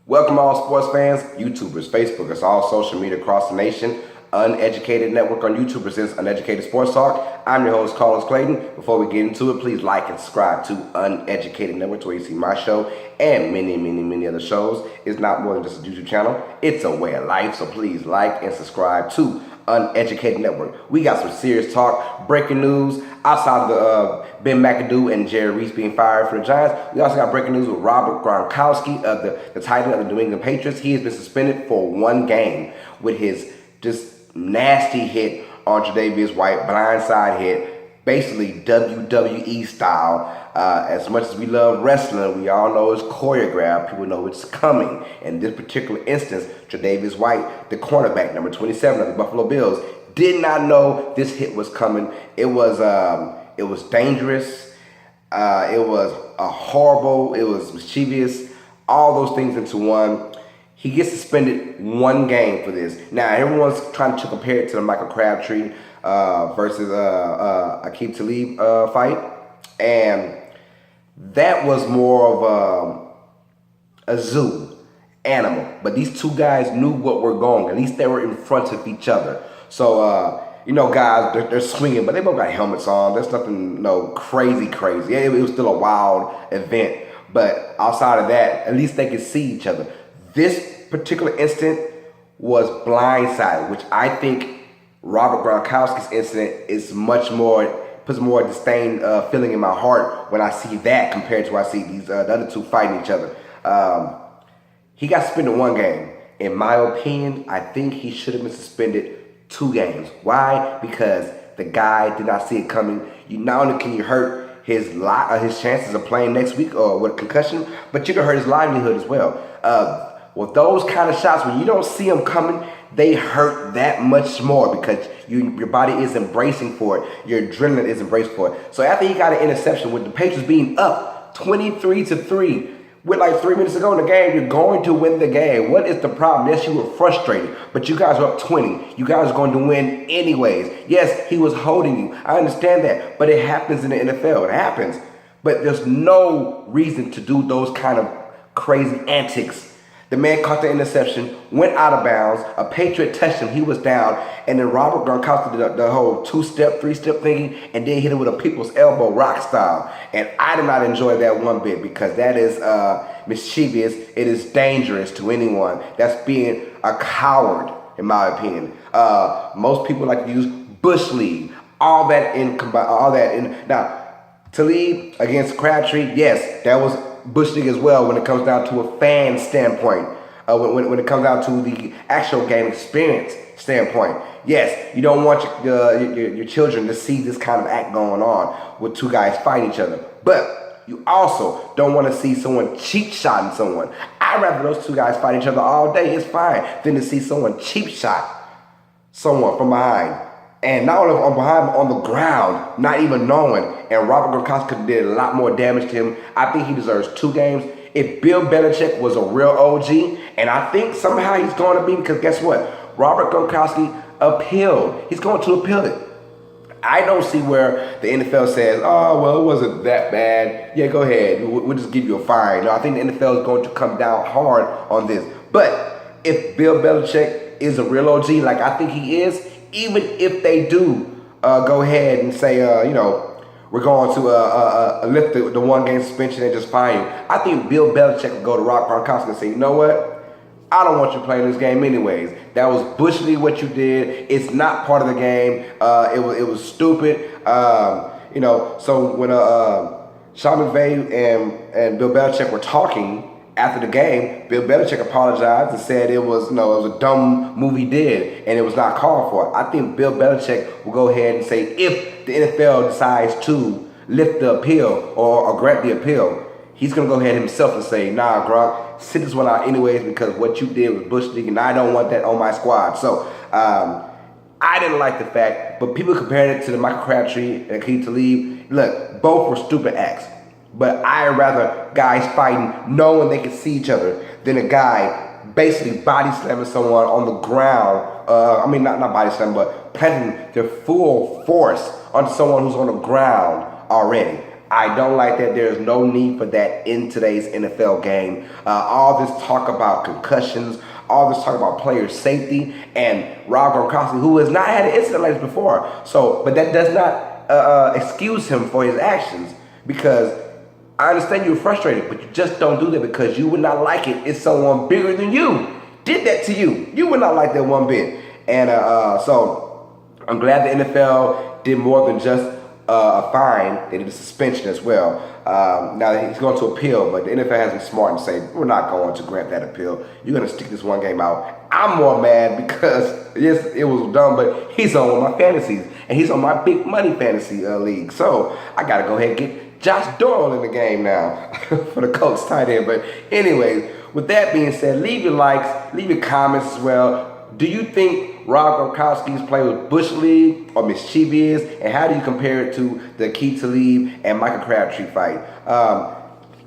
Welcome all sports fans, YouTubers, Facebookers, all social media across the nation. Uneducated Network on YouTube presents Uneducated Sports Talk. I'm your host, Carlos Clayton. Before we get into it, please like and subscribe to Uneducated Network, where you see my show and many other shows. It's not more than just a YouTube channel. It's a way of life, so please like and subscribe to Uneducated Network. We got some serious talk, breaking news, outside of the Ben McAdoo and Jerry Reese being fired for the Giants. We also got breaking news with Robert Gronkowski of the tight end of the New England Patriots. He has been suspended for one game with his just nasty hit on Tre'Davious White, blindside hit, basically WWE style. As much as we love wrestling, we all know it's choreographed. People know it's coming. In this particular instance, Tre'Davious White, the cornerback, number 27 of the Buffalo Bills, did not know this hit was coming. It was dangerous. It was horrible. It was mischievous. All those things into one. He gets suspended one game for this. Now, everyone's trying to compare it to the Michael Crabtree versus Aqib Talib fight. And that was more of a zoo animal. But these two guys knew what were going. At least they were in front of each other. So, guys, they're swinging, but they both got helmets on. There's nothing, crazy. It was still a wild event. But outside of that, at least they could see each other. This particular incident was blindsided, which I think Robert Gronkowski's incident is puts more disdain feeling in my heart when I see that compared to when I see these the other two fighting each other. He got suspended one game. In my opinion, I think he should have been suspended 2 games. Why? Because the guy did not see it coming. Not only can you hurt his chances of playing next week or with a concussion, but you can hurt his livelihood as well. With those kind of shots, when you don't see them coming, they hurt that much more because your body is embracing for it. Your adrenaline is embraced for it. So after he got an interception, with the Patriots being up 23-3, with like 3 minutes to go in the game, you're going to win the game. What is the problem? Yes, you were frustrated, but you guys were up 20. You guys are going to win anyways. Yes, he was holding you. I understand that, but it happens in the NFL. It happens. But there's no reason to do those kind of crazy antics. The man caught the interception, went out of bounds, a Patriot touched him, he was down, and then Robert Gronkowski did the whole 2-step, 3-step thingy, and then hit him with a people's elbow rock style. And I did not enjoy that one bit because that is mischievous. It is dangerous to anyone. That's being a coward, in my opinion. Most people like to use Bush League, all that in. Now, Talib against Crabtree, yes, that was Bush League as well when it comes down to a fan standpoint. When it comes down to the actual game experience standpoint. Yes, you don't want your children to see this kind of act going on with two guys fighting each other. But you also don't want to see someone cheap shotting someone. I'd rather those two guys fight each other all day, it's fine, than to see someone cheap shot someone from behind. And not only on behind, but on the ground, not even knowing. And Robert Gronkowski did a lot more damage to him. I think he deserves 2 games. If Bill Bellicheck was a real OG, and I think somehow he's going to be, because guess what? Robert Gronkowski appealed. He's going to appeal it. I don't see where the NFL says, oh, well, it wasn't that bad. Yeah, go ahead. We'll just give you a fine. No, I think the NFL is going to come down hard on this. But if Bill Bellicheck is a real OG, like I think he is, even if they do go ahead and say, we're going to lift the 1-game suspension and just fine you, I think Bill Bellicheck would go to Rob Gronkowski and say, you know what? I don't want you playing this game anyways. That was Bush League what you did. It's not part of the game. It was stupid. So when Sean McVay and Bill Bellicheck were talking after the game, Bill Bellicheck apologized and said it was a dumb move he did and it was not called for. I think Bill Belichick will go ahead and say if the NFL decides to lift the appeal or grant the appeal, he's going to go ahead himself and say, nah, Gronk, sit this one out anyways because what you did was Bush League and I don't want that on my squad. So I didn't like the fact, but people compared it to the Michael Crabtree and Aqib Talib. Look, both were stupid acts. But I'd rather guys fighting knowing they can see each other than a guy basically body slamming someone on the ground. Not body slamming, but planting their full force onto someone who's on the ground already. I don't like that. There's no need for that in today's NFL game. All this talk about concussions, all this talk about player safety, and Rob Gronkowski, who has not had an incident like this before. But that does not excuse him for his actions, because I understand you're frustrated, but you just don't do that because you would not like it if someone bigger than you did that to you. You would not like that one bit. And so I'm glad the NFL did more than just a fine. They did a suspension as well. Now he's going to appeal, but the NFL has been smart and say, we're not going to grant that appeal. You're going to stick this one game out. I'm more mad because, yes, it was dumb, but he's on one of my fantasies, and he's on my big money fantasy league. So I got to go ahead and get Josh Doyle in the game now for the Colts tight end. But anyways, with that being said, leave your likes, leave your comments as well. Do you think Rob Gronkowski's play was Bush League or mischievous? And how do you compare it to the Keith Talib and Michael Crabtree fight?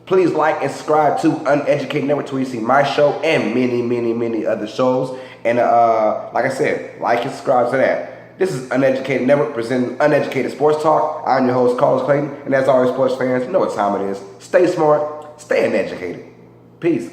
Please like and subscribe to Uneducated Network where you see my show and many, many, many other shows. And like I said, like and subscribe to that. This is Uneducated Network presenting Uneducated Sports Talk. I'm your host, Carlos Clayton. And as always, sports fans, you know what time it is. Stay smart, stay uneducated. Peace.